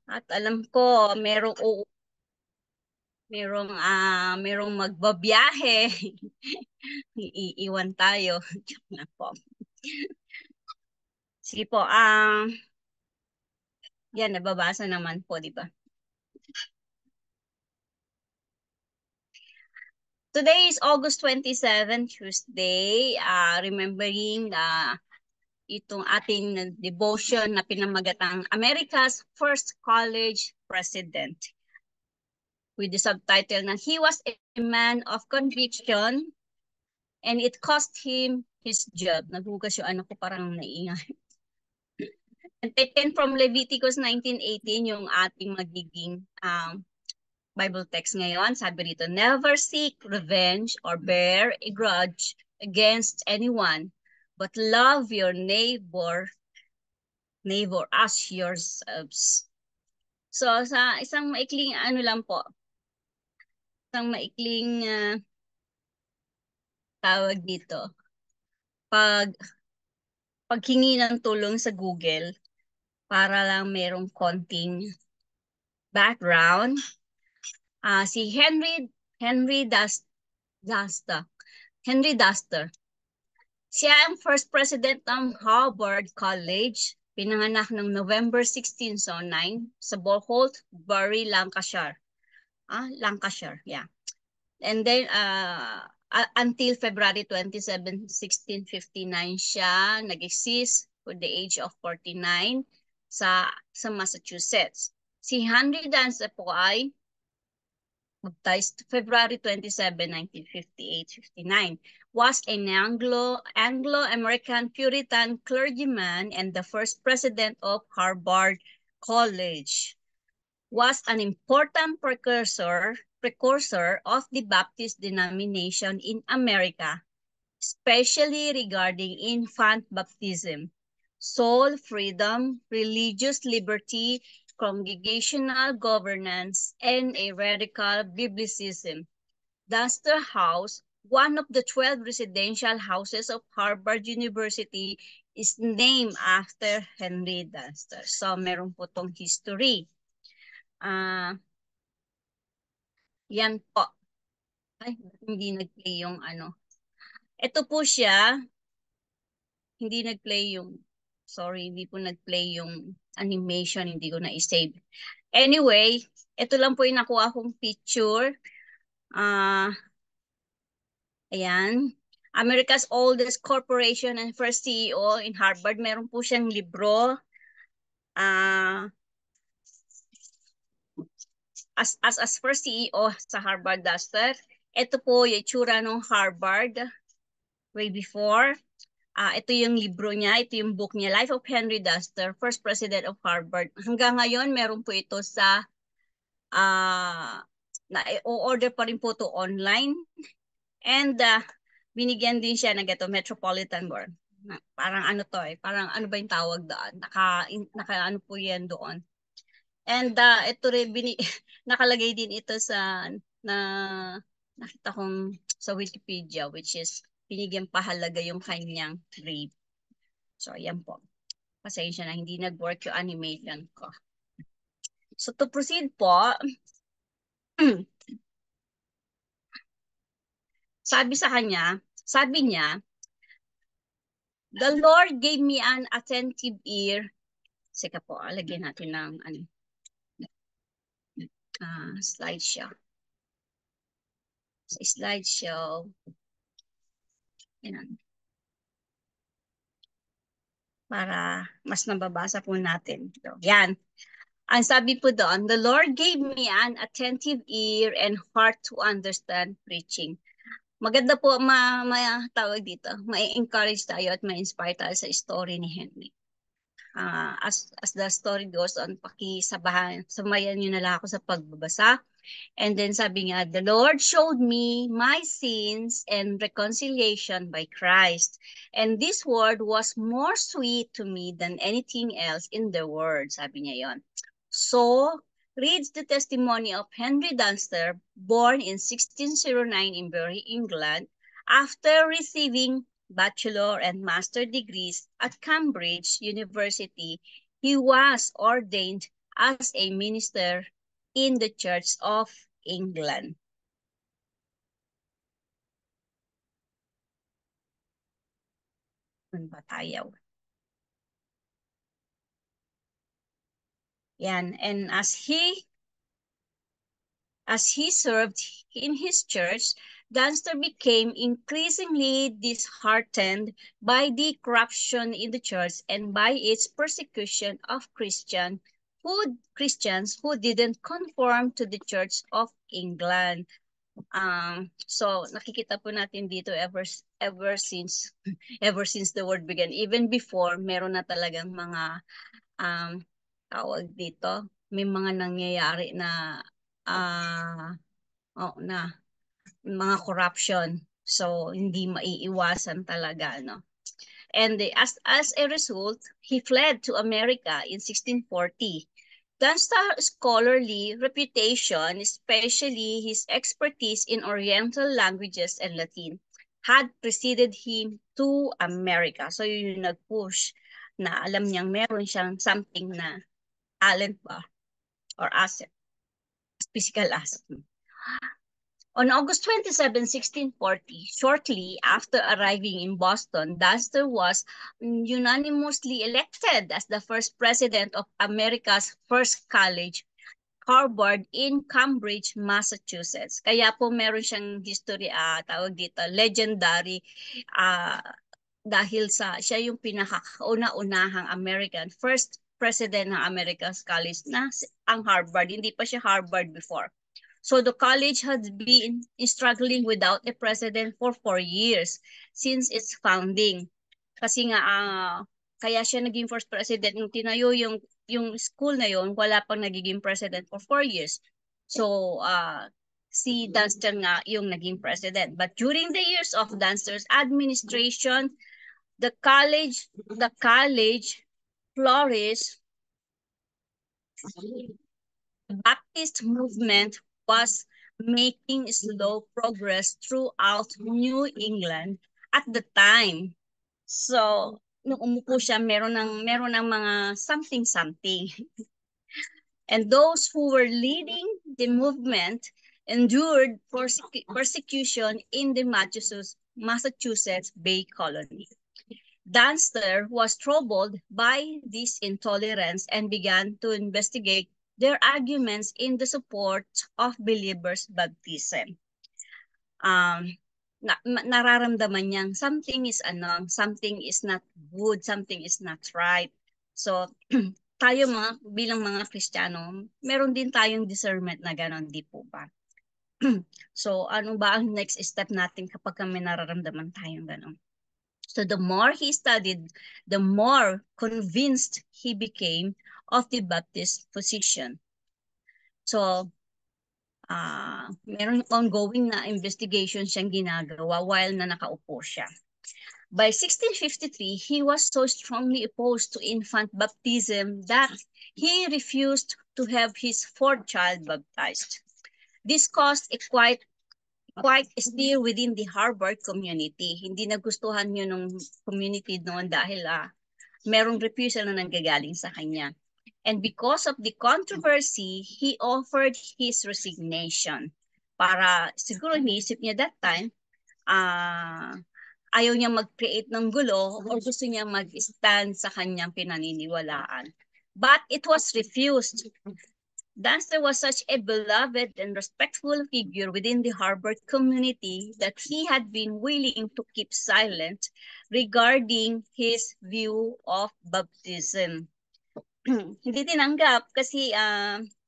At alam ko, merong magbabiyahe. Iiwan tayo. Joke lang po. Sige po, yan, nababasa naman po, di ba? Today is August 27, Tuesday. Remembering itong ating devotion na pinamagatang America's First College President, with the subtitle na He was a man of conviction and it cost him his job. Naghugas yung anak ko, parang naiingay. And taken from Leviticus 19:18, yung ating magiging Bible text ngayon. Sabi rito, never seek revenge or bear a grudge against anyone, but love your neighbor as yourselves. So sa isang maikling ano lang po, isang maikling tawag dito, pag paghingi ng tulong sa Google para lang merong konting background. Si Henry Duster. Henry Duster. Siya ang first president ng Harvard College. Pinanganak ng November 1609 sa Boholt, Bury, Lancashire. Lancashire, yeah. And then, until February 27, 1659, siya nag-exist with the age of 49 sa Massachusetts. Si Henry Duster po ay baptized February 27, 1958-59, was an Anglo-American Puritan clergyman and the first president of Harvard College. Was an important precursor of the Baptist denomination in America, especially regarding infant baptism, soul freedom, religious liberty, congregational governance, and a radical biblicism. Duster House, one of the 12 residential houses of Harvard University, is named after Henry Duster. So, meron po tong history. Yan po. Ay, hindi nag-play yung ano. Ito po siya, hindi nag-play yung, sorry, hindi po nag-play yung animation, hindi ko na-save. Anyway, ito lang po yung nakuha kong picture. Ayan. America's oldest corporation and first CEO in Harvard. Meron po siyang libro. As first CEO sa Harvard Duster. Ito po yung itsura ng Harvard way before. Ito yung libro niya, ito yung book niya, Life of Henry Duster, first president of Harvard. Hanggang ngayon, meron po ito sa, na-order pa rin po to online. And binigyan din siya ng ito, Metropolitan Board. Parang ano to parang ano ba yung tawag doon? Naka ano po yan doon. And ito rin, nakalagay din ito sa, na nakita kong sa Wikipedia, which is, binigyan pahalaga yung kanyang grade. So, yan po. Pasensya na, hindi nag-work yung animation ko. So, to proceed po, sabi niya, the Lord gave me an attentive ear. Sika po, lagyan natin ng slideshow. Sa slideshow, yan. Para mas nababasa po natin. So, yan. Ang sabi po doon, the Lord gave me an attentive ear and heart to understand preaching. Maganda po tawag dito, ma-encourage tayo at ma-inspire tayo sa story ni Henry. As the story goes on, samayan nyo na lang ako sa pagbabasa. And then sabi nga, the Lord showed me my sins and reconciliation by Christ. And this word was more sweet to me than anything else in the world. Sabi niya yon. So, reads the testimony of Henry Dunster, born in 1609 in Bury, England, after receiving bachelor and master degrees at Cambridge University. He was ordained as a minister in the Church of England. Ano ba tayo? Yan. And as he served in his church, Dunster became increasingly disheartened by the corruption in the church and by its persecution of Christians who didn't conform to the Church of England. So nakikita po natin dito ever since ever since the word began, even before, meron na talagang mga um, tawag dito, may mga nangyayari na na mga corruption. So hindi maiiwasan talaga, no? And as a result, he fled to America in 1640. Dunster's scholarly reputation, especially his expertise in Oriental languages and Latin, had preceded him to America. So yun yung nag-push na alam niyang meron siyang something na talent ba or asset, physical asset. On August 27, 1640, shortly after arriving in Boston, Dunster was unanimously elected as the first president of America's first college, Harvard, in Cambridge, Massachusetts. Kaya po meron siyang history, tawag dito, legendary, dahil siya yung pinakauna-unahang American, first president ng America's college na ang Harvard. Hindi pa siya Harvard before. So the college had been struggling without a president for 4 years since its founding. Kasi nga, kaya siya naging first president. Nung tinayo yung school na yon, wala pang nagiging president for 4 years. So, si Dunster nga yung naging president. But during the years of Dunster's administration, the college flourished. The Baptist movement was making slow progress throughout New England at the time. So, nung umupo siya, meron ng mga something. And those who were leading the movement endured persecution in the Massachusetts Bay Colony. Dunster was troubled by this intolerance and began to investigate their arguments in the support of believers' baptism. Nararamdaman niyang something is not good, something is not right. So, tayo bilang mga Kristiyano, meron din tayong discernment na gano'n, di po ba? So, ano ba ang next step natin kapag may nararamdaman tayong gano'n? So the more he studied, the more convinced he became of the Baptist position. So, meron ongoing na investigation siyang ginagawa while na nakaupo siya. By 1653, he was so strongly opposed to infant baptism that he refused to have his fourth child baptized. This caused a quite stir within the Harvard community. Hindi nagustuhan yun ng community noon dahil merong refusal na nanggagaling sa kanya. And because of the controversy, he offered his resignation. Para siguro iniisip niya that time, ayaw niya mag-create ng gulo or gusto niya mag-stand sa kanyang pinaniniwalaan. But it was refused. Dunster was such a beloved and respectful figure within the Harvard community that he had been willing to keep silent regarding his view of baptism. Hindi tinanggap kasi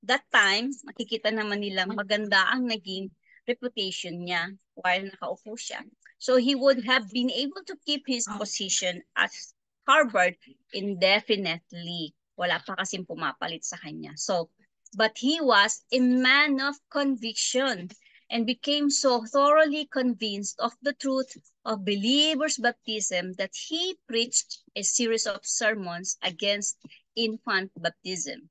that time, makikita naman nilang maganda ang naging reputation niya while nakaupo siya. So he would have been able to keep his position at Harvard indefinitely. Wala pa kasing pumapalit sa kanya. So, but he was a man of conviction and became so thoroughly convinced of the truth of believers' baptism that he preached a series of sermons against infant baptism.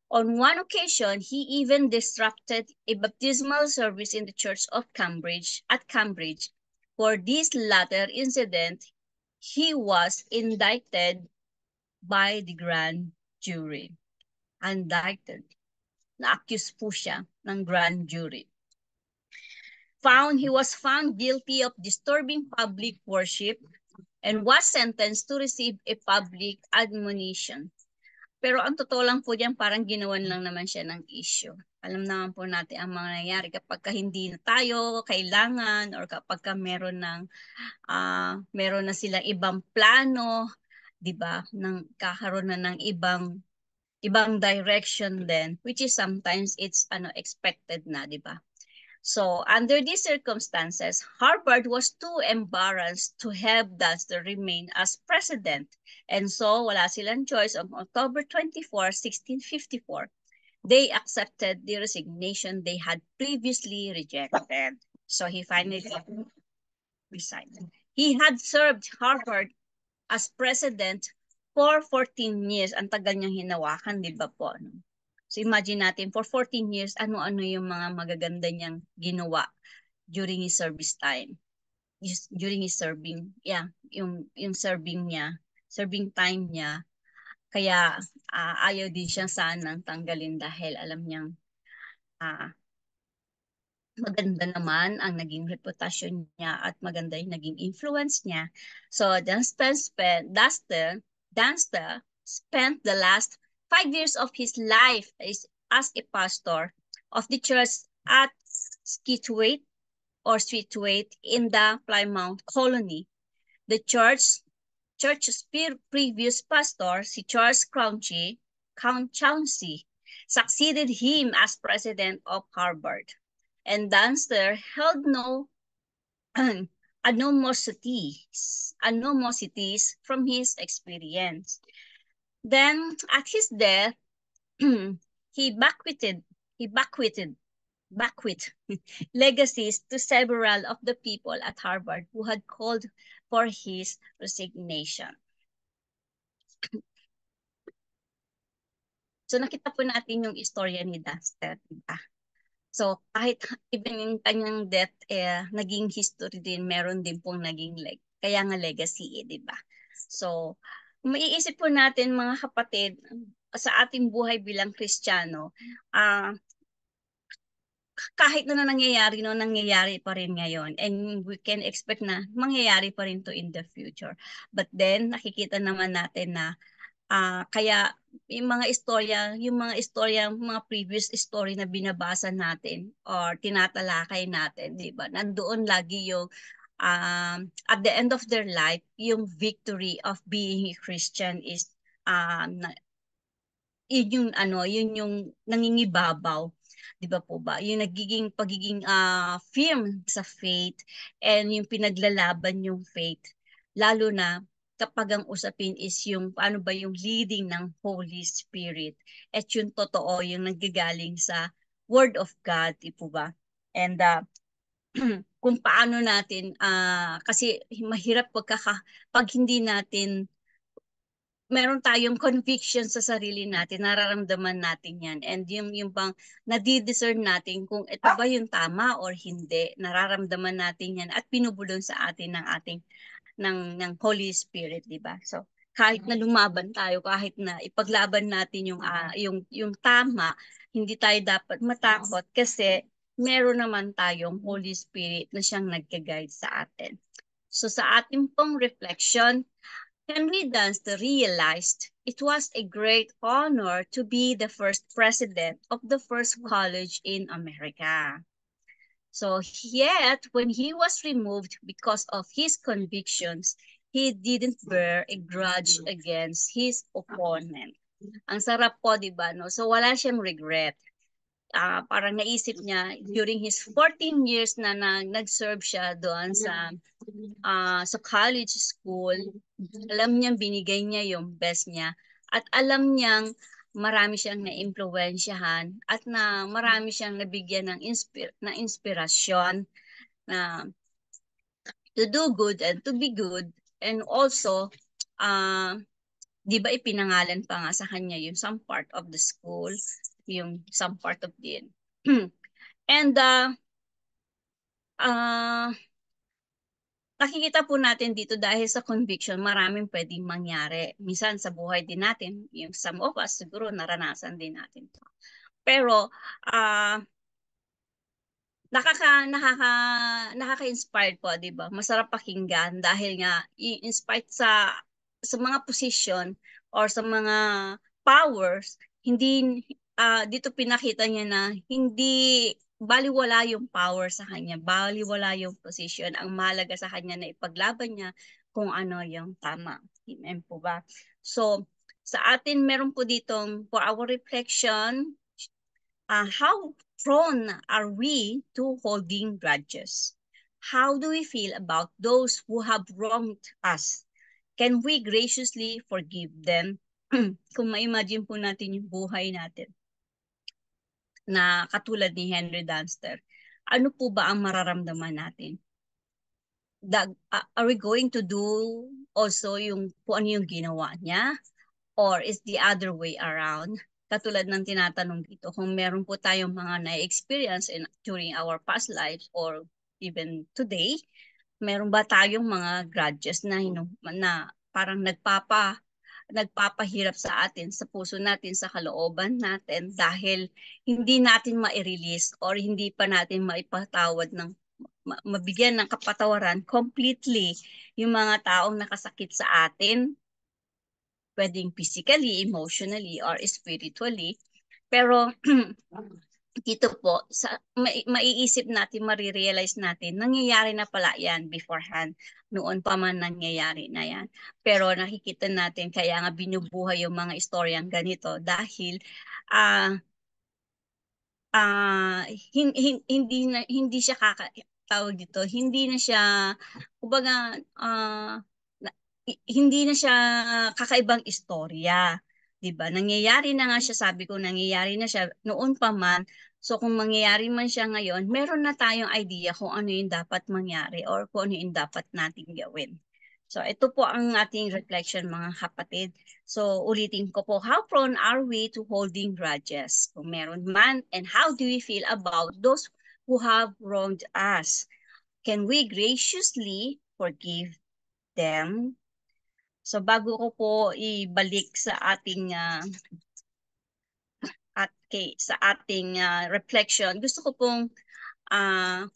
On one occasion, he even disrupted a baptismal service in the Church of Cambridge. For this latter incident, he was indicted by the grand jury. indicted. Na-accuse po siya ng grand jury. He was found guilty of disturbing public worship and was sentenced to receive a public admonition. Pero ang totoo lang po diyan, parang ginawan lang naman siya ng issue. Alam naman po natin ang mga nangyayari kapag hindi na tayo kailangan or kapag meron na silang ibang plano, 'di ba? Nang kakaroon na ng ibang direction then, which is sometimes it's expected na, 'di ba? So, under these circumstances, Harvard was too embarrassed to have Duster remain as president. And so, wala silang choice. On October 24, 1654, they accepted the resignation they had previously rejected. So, he finally resigned. He had served Harvard as president for 14 years. Ang tagal niyang hinawakan, di ba po? So imagine natin, for 14 years, ano-ano yung mga magaganda niyang ginawa during his service time. During his serving, yung serving time niya. Kaya ayaw din siya sanang tanggalin dahil alam niyang maganda naman ang naging reputasyon niya at maganda yung naging influence niya. So Dunstan spent the last 5 years of his life as a pastor of the church at Scituate in the Plymouth colony. The church's previous pastor, si Charles Chauncey, succeeded him as president of Harvard. And Dunster held no animosities from his experience. Then, at his death, he bequeathed legacies to several of the people at Harvard who had called for his resignation. So nakita po natin yung istorya ni Dunster, diba? So kahit even yung kanyang death, naging history din, meron din pong naging kaya nga legacy, di ba? So maiisip po natin mga kapatid, sa ating buhay bilang Kristiyano, kahit nangyayari pa rin ngayon, and we can expect na mangyayari pa rin to in the future. But then nakikita naman natin na kaya yung mga mga previous story na binabasa natin or tinatalakay natin, di ba? Nandoon lagi yung at the end of their life, yung victory of being a Christian is yun yung nangingibabaw, di ba po ba? Yung pagiging firm sa faith and yung pinaglalaban yung faith, lalo na kapag ang usapin is yung paano ba yung leading ng Holy Spirit at yung totoo, yung nanggagaling sa Word of God, di po ba? And kung paano natin, kasi mahirap pag hindi natin meron tayong conviction sa sarili natin, nararamdaman natin yan. And yung bang nadidiscern natin kung ito ba yung tama or hindi, nararamdaman natin yan at pinubulong sa atin ng Holy Spirit, di ba? So, kahit na lumaban tayo, kahit na ipaglaban natin yung tama, hindi tayo dapat matakot kasi meron naman tayong Holy Spirit na siyang nagka-guide sa atin. So, sa ating pong reflection, Henry Dunster realized it was a great honor to be the first president of the first college in America. So yet, when he was removed because of his convictions, he didn't bear a grudge against his opponent. Ang sarap po, di ba? No? So wala siyang regret. Parang naisip niya, during his 14 years na nag-serve siya doon sa college school, alam niyang binigay niya yung best niya at alam niyang marami siyang na-impluwensyahan at na marami siyang nabigyan ng inspirasyon na to do good and to be good. And also, di ba ipinangalan pa nga sa kanya yung some part of the school, yung some part of the and nakikita po natin dito dahil sa conviction, maraming pwedeng mangyari. Minsan sa buhay din natin, yung some of us siguro naranasan din natin to. Pero ah nakaka-inspired po, 'di ba? Masarap pakinggan dahil nga i-inspired sa mga position or sa mga powers, hindi dito pinakita niya na hindi baliwala yung power sa kanya, baliwala yung position. Ang mahalaga sa kanya na ipaglaban niya kung ano yung tama. Amen po ba? So, sa atin meron po ditong for our reflection, how prone are we to holding grudges? How do we feel about those who have wronged us? Can we graciously forgive them? Kung ma-imagine po natin yung buhay natin na katulad ni Henry Dunster, ano po ba ang mararamdaman natin? Are we going to do also yung kung ano yung ginawa niya? Or is the other way around? Katulad ng tinatanong dito, kung meron po tayong mga na-experience during our past lives or even today, meron ba tayong mga grudges na parang nagpapahirap sa atin, sa puso natin, sa kalooban natin dahil hindi natin ma-release or hindi pa natin maipatawad ng mabigyan ng kapatawaran completely yung mga taong nakasakit sa atin, pwedeng physically, emotionally, or spiritually. Pero dito po, maiisip natin, marirealize natin, nangyayari na pala yan beforehand. Noon pa man nangyayari na yan. Pero nakikita natin, kaya nga binubuhay yung mga istoryang ganito dahil uh, hindi siya tawag dito, hindi na siya, kumbaga, hindi na siya kakaibang istorya. 'Di ba? Nangyayari na nga siya, sabi ko nangyayari na siya noon pa man. So kung mangyayari man siya ngayon, meron na tayong idea kung ano yung dapat mangyari or kung ano yung dapat nating gawin. So ito po ang ating reflection mga kapatid. So ulitin ko po, how prone are we to holding grudges? Kung meron man, and how do we feel about those who have wronged us? Can we graciously forgive them? So bago ko po ibalik sa ating sa ating reflection, gusto ko pong uh,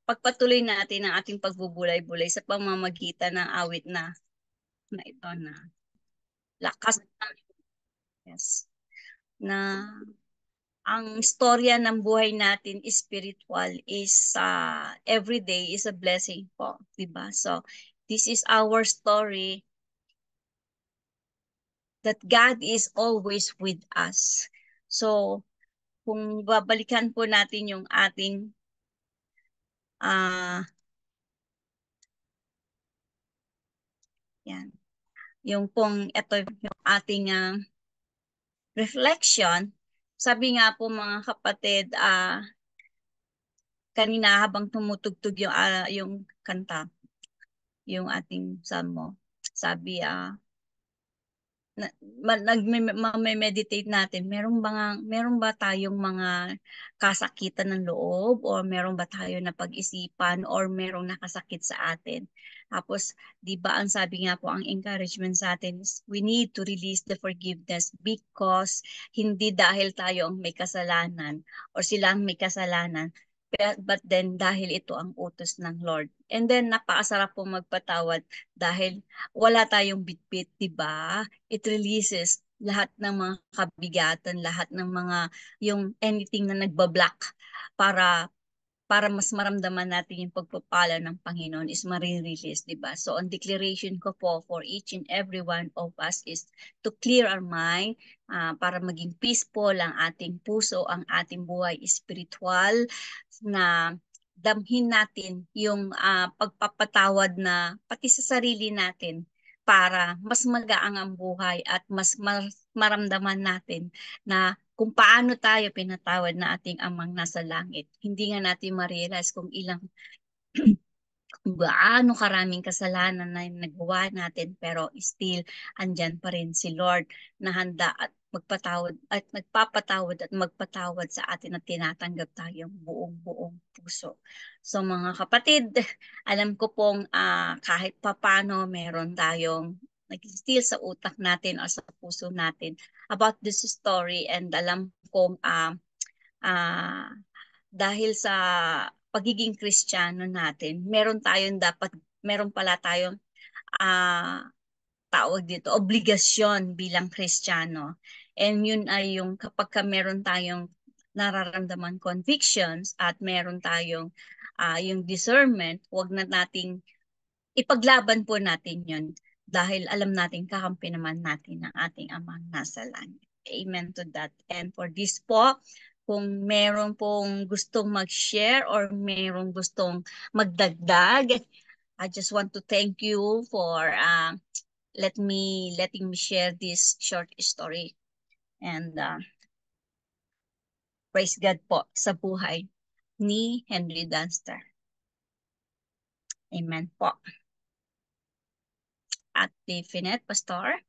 pagpatuloy natin ang ating pagbubulay-bulay sa pamamagitan ng awit na ito na lakas, yes, na ang storya ng buhay natin spiritual is every day is a blessing po, 'di ba? So this is our story that God is always with us. So kung babalikan po natin yung ating yan, yung pong ito yung ating reflection, sabi nga po mga kapatid, kanina habang tumutugtog yung kanta, yung ating salmo, sabi nag-meditate natin, meron ba tayong mga kasakitan ng loob or meron ba tayo na pag-isipan or merong nakasakit sa atin? Tapos, di ba ang sabi nga po, ang encouragement sa atin is we need to release the forgiveness because hindi dahil tayo ang may kasalanan or sila ang may kasalanan, but then dahil ito ang utos ng Lord. And then napakasarap po magpatawad dahil wala tayong bitbit, 'di ba? It releases lahat ng mga kabigatan, lahat ng mga yung anything na nagbablock para mas maramdaman natin yung pagpapala ng Panginoon is marirelease, di ba? So, ang declaration ko po for each and every one of us is to clear our mind para maging peaceful ang ating puso, ang ating buhay spiritual, na damhin natin yung pagpapatawad na pati sa sarili natin para mas magaang ang buhay at mas maramdaman natin na kung paano tayo pinatawad na ating amang nasa langit. Hindi nga natin ma-realize kung gaano karaming kasalanan na nagawa natin pero still andyan pa rin si Lord na handa at magpatawad at nagpapatawad at magpatawad sa atin at tinatanggap tayong buong-buong puso. So mga kapatid, alam ko pong kahit papano meron tayong nag-steal sa utak natin o sa puso natin about this story, and alam kong ah, dahil sa pagiging Kristiyano natin, meron pala tayong ah, tawag dito, obligasyon bilang Kristiyano. And yun ay yung kapag ka meron tayong nararamdaman convictions at meron tayong yung discernment, wag na nating ipaglaban po natin yun dahil alam natin kakampi naman natin ng ating amang nasa langit. Amen to that. And for this po, kung meron pong gustong mag-share or meron gustong magdagdag, I just want to thank you for letting me share this short story. And praise God po sa buhay ni Henry Dunster. Amen po. At Definite, Pastor.